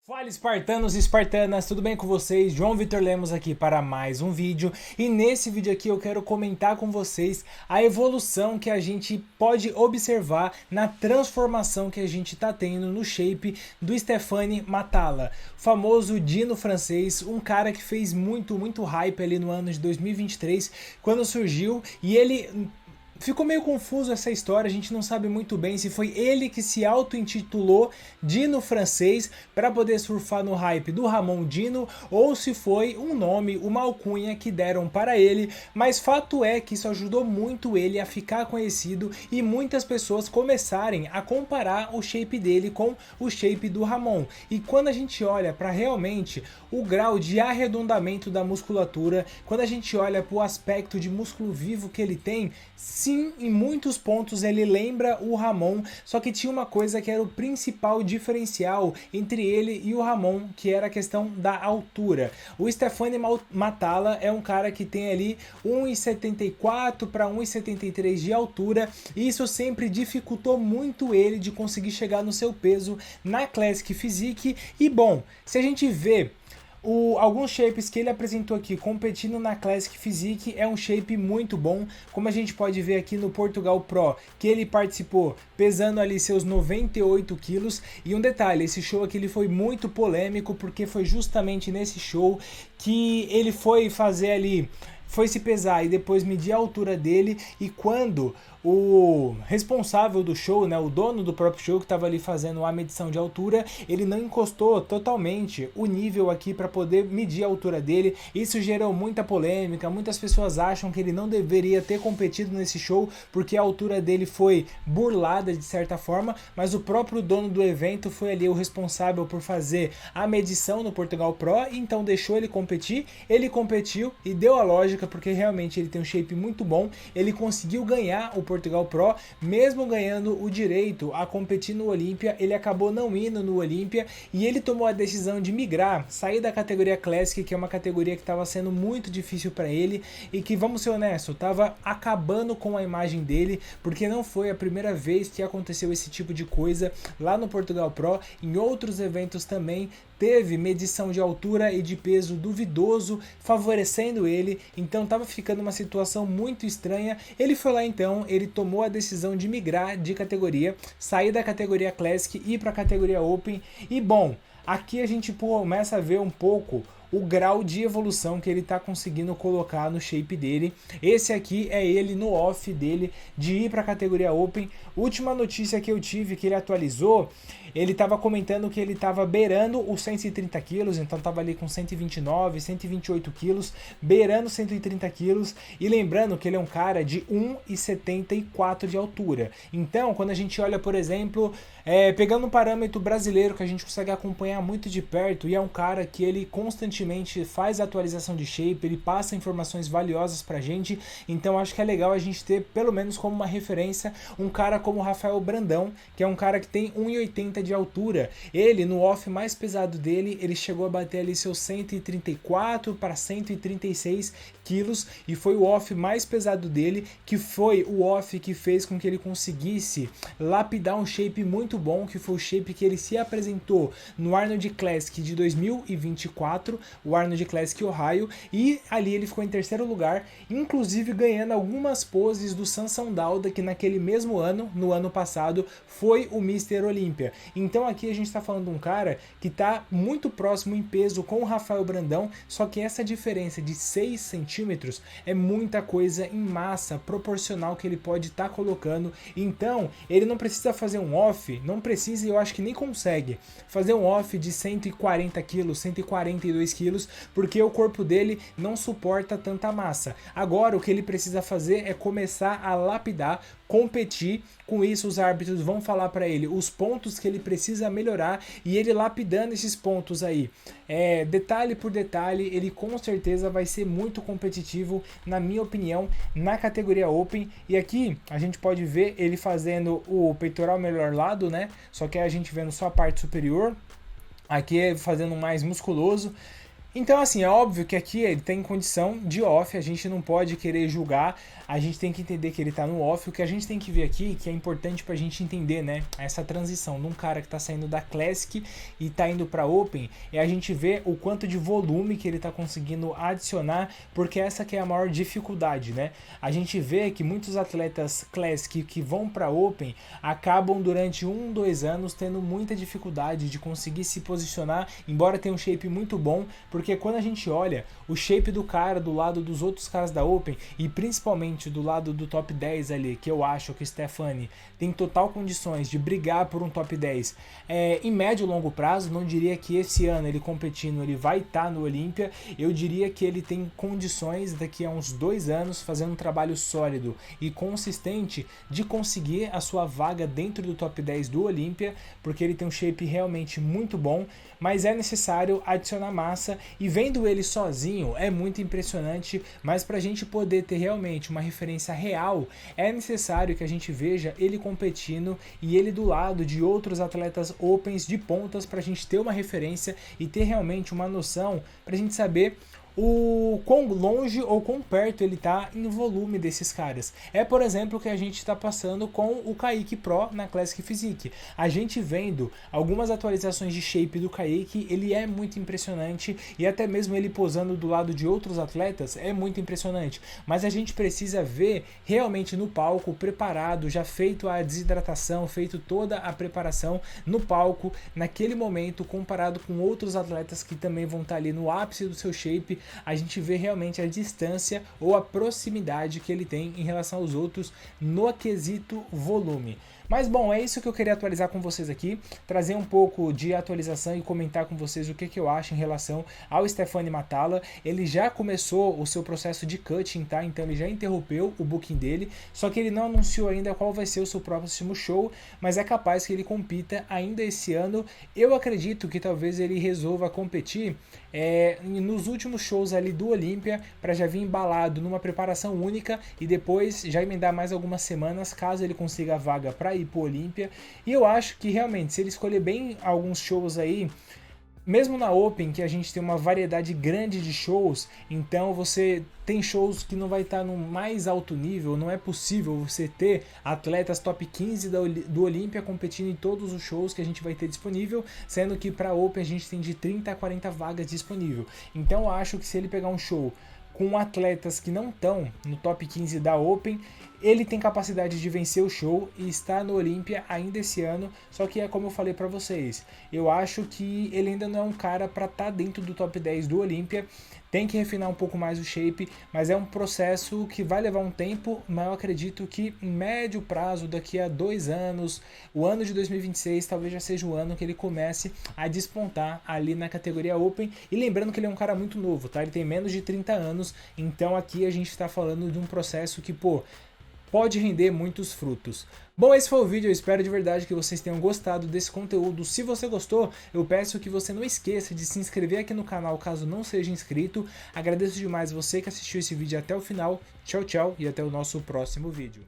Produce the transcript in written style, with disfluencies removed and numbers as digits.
Fala espartanos e espartanas, tudo bem com vocês? João Vitor Lemos aqui para mais um vídeo e nesse vídeo aqui eu quero comentar com vocês a evolução que a gente pode observar na transformação que a gente está tendo no shape do Stéphane Matala, famoso Dino francês, um cara que fez muito hype ali no ano de 2023 quando surgiu e ele... Ficou meio confuso essa história, a gente não sabe muito bem se foi ele que se auto-intitulou Dino francês para poder surfar no hype do Ramon Dino ou se foi um nome, uma alcunha que deram para ele, mas fato é que isso ajudou muito ele a ficar conhecido e muitas pessoas começarem a comparar o shape dele com o shape do Ramon. E quando a gente olha para realmente o grau de arredondamento da musculatura, quando a gente olha para o aspecto de músculo vivo que ele tem, sim, em muitos pontos ele lembra o Ramon, só que tinha uma coisa que era o principal diferencial entre ele e o Ramon, que era a questão da altura. O Stéphane Matala é um cara que tem ali 1,74 para 1,73 de altura, e isso sempre dificultou muito ele de conseguir chegar no seu peso na Classic Physique. E bom, se a gente vê alguns shapes que ele apresentou aqui competindo na Classic Physique, é um shape muito bom, como a gente pode ver aqui no Portugal Pro, que ele participou pesando ali seus 98 quilos. E um detalhe, esse show aqui ele foi muito polêmico, porque foi justamente nesse show que ele foi fazer ali, foi se pesar e depois medir a altura dele, e quando o responsável do show, né, o dono do próprio show que estava ali fazendo a medição de altura, ele não encostou totalmente o nível aqui para poder medir a altura dele. Isso gerou muita polêmica, muitas pessoas acham que ele não deveria ter competido nesse show porque a altura dele foi burlada de certa forma, mas o próprio dono do evento foi ali o responsável por fazer a medição no Portugal Pro, então deixou ele competir. Ele competiu e deu a lógica, porque realmente ele tem um shape muito bom, ele conseguiu ganhar o Portugal Pro, mesmo ganhando o direito a competir no Olímpia. Ele acabou não indo no Olímpia e ele tomou a decisão de migrar, sair da categoria Classic, que é uma categoria que estava sendo muito difícil para ele e que, vamos ser honestos, estava acabando com a imagem dele, porque não foi a primeira vez que aconteceu esse tipo de coisa lá no Portugal Pro. Em outros eventos também teve medição de altura e de peso duvidoso favorecendo ele, então estava ficando uma situação muito estranha. Ele foi lá então, ele tomou a decisão de migrar de categoria, sair da categoria Classic e ir para a categoria Open. E bom, aqui a gente começa a ver um pouco o grau de evolução que ele está conseguindo colocar no shape dele. Esse aqui é ele no off dele de ir para a categoria Open. Última notícia que eu tive que ele atualizou, ele estava comentando que ele estava beirando os 130 quilos, então estava ali com 129, 128 quilos, beirando 130 quilos, e lembrando que ele é um cara de 1,74 de altura. Então, quando a gente olha, por exemplo, pegando um parâmetro brasileiro que a gente consegue acompanhar muito de perto, e é um cara que ele constantemente faz atualização de shape, ele passa informações valiosas pra gente, então acho que é legal a gente ter, pelo menos como uma referência, um cara como o Rafael Brandão, que é um cara que tem 1,80 de altura. Ele, no off mais pesado dele, ele chegou a bater ali seus 134 para 136 quilos, e foi o off mais pesado dele, que foi o off que fez com que ele conseguisse lapidar um shape muito bom, que foi o shape que ele se apresentou no Arnold Classic de 2024, o Arnold Classic Ohio, e ali ele ficou em terceiro lugar, inclusive ganhando algumas poses do Sansão Dauda, que naquele mesmo ano, no ano passado, foi o Mr. Olímpia. Então aqui a gente está falando de um cara que está muito próximo em peso com o Rafael Brandão, só que essa diferença de 6 centímetros é muita coisa em massa proporcional que ele pode estar colocando. Então ele não precisa fazer um off, não precisa, e eu acho que nem consegue fazer um off de 140 quilos, 142 quilos, porque o corpo dele não suporta tanta massa. Agora o que ele precisa fazer é começar a lapidar, competir. Com isso os árbitros vão falar para ele os pontos que ele precisa melhorar, e ele lapidando esses pontos aí, detalhe por detalhe, ele com certeza vai ser muito competitivo, na minha opinião, na categoria Open. E aqui a gente pode ver ele fazendo o peitoral melhor lado, né? Só que a gente vendo só a parte superior, aqui é fazendo mais musculoso. Então, assim, é óbvio que aqui ele tem condição de off, a gente não pode querer julgar, a gente tem que entender que ele tá no off. O que a gente tem que ver aqui, que é importante pra gente entender, né, essa transição de um cara que tá saindo da Classic e tá indo pra Open, é a gente ver o quanto de volume que ele tá conseguindo adicionar, porque essa que é a maior dificuldade, né? A gente vê que muitos atletas Classic que vão pra Open acabam durante 2 anos tendo muita dificuldade de conseguir se posicionar, embora tenha um shape muito bom, porque quando a gente olha o shape do cara do lado dos outros caras da Open, e principalmente do lado do top 10 ali, que eu acho que o Stephanie tem total condições de brigar por um top 10 em médio e longo prazo, não diria que esse ano ele competindo ele vai estar no Olímpia, eu diria que ele tem condições daqui a uns 2 anos, fazendo um trabalho sólido e consistente, de conseguir a sua vaga dentro do top 10 do Olímpia, porque ele tem um shape realmente muito bom, mas é necessário adicionar massa, e vendo ele sozinho é muito impressionante, mas para a gente poder ter realmente uma referência real, é necessário que a gente veja ele competindo e ele do lado de outros atletas opens de pontas, para a gente ter uma referência e ter realmente uma noção, para a gente saber o quão longe ou quão perto ele tá em volume desses caras. É, por exemplo, o que a gente está passando com o Kaique Pro na Classic Physique. A gente vendo algumas atualizações de shape do Kaique, ele é muito impressionante, e até mesmo ele posando do lado de outros atletas é muito impressionante. Mas a gente precisa ver realmente no palco, preparado, já feito a desidratação, feito toda a preparação no palco, naquele momento, comparado com outros atletas que também vão estar ali no ápice do seu shape. A gente vê realmente a distância ou a proximidade que ele tem em relação aos outros no quesito volume. Mas bom, é isso que eu queria atualizar com vocês aqui, trazer um pouco de atualização e comentar com vocês o que eu acho em relação ao Stephanie Matala. Ele já começou o seu processo de cutting, tá? Então ele já interrompeu o booking dele, só que ele não anunciou ainda qual vai ser o seu próximo show, mas é capaz que ele compita ainda esse ano. Eu acredito que talvez ele resolva competir nos últimos shows ali do Olímpia, para já vir embalado numa preparação única e depois já emendar mais algumas semanas, caso ele consiga a vaga para ir pro Olímpia. E eu acho que realmente, se ele escolher bem alguns shows aí, mesmo na Open, que a gente tem uma variedade grande de shows, então você tem shows que não vai estar no mais alto nível, não é possível você ter atletas top 15 do Olímpia competindo em todos os shows que a gente vai ter disponível, sendo que para Open a gente tem de 30 a 40 vagas disponível. Então eu acho que se ele pegar um show com atletas que não estão no top 15 da Open, ele tem capacidade de vencer o show e estar no Olímpia ainda esse ano. Só que é como eu falei para vocês, eu acho que ele ainda não é um cara para estar dentro do top 10 do Olímpia. Tem que refinar um pouco mais o shape, mas é um processo que vai levar um tempo, mas eu acredito que em médio prazo, daqui a 2 anos, o ano de 2026 talvez já seja o ano que ele comece a despontar ali na categoria Open. E lembrando que ele é um cara muito novo, tá? Ele tem menos de 30 anos, então aqui a gente está falando de um processo que, pô, pode render muitos frutos. Bom, esse foi o vídeo, eu espero de verdade que vocês tenham gostado desse conteúdo. Se você gostou, eu peço que você não esqueça de se inscrever aqui no canal caso não seja inscrito. Agradeço demais você que assistiu esse vídeo até o final. Tchau, tchau e até o nosso próximo vídeo.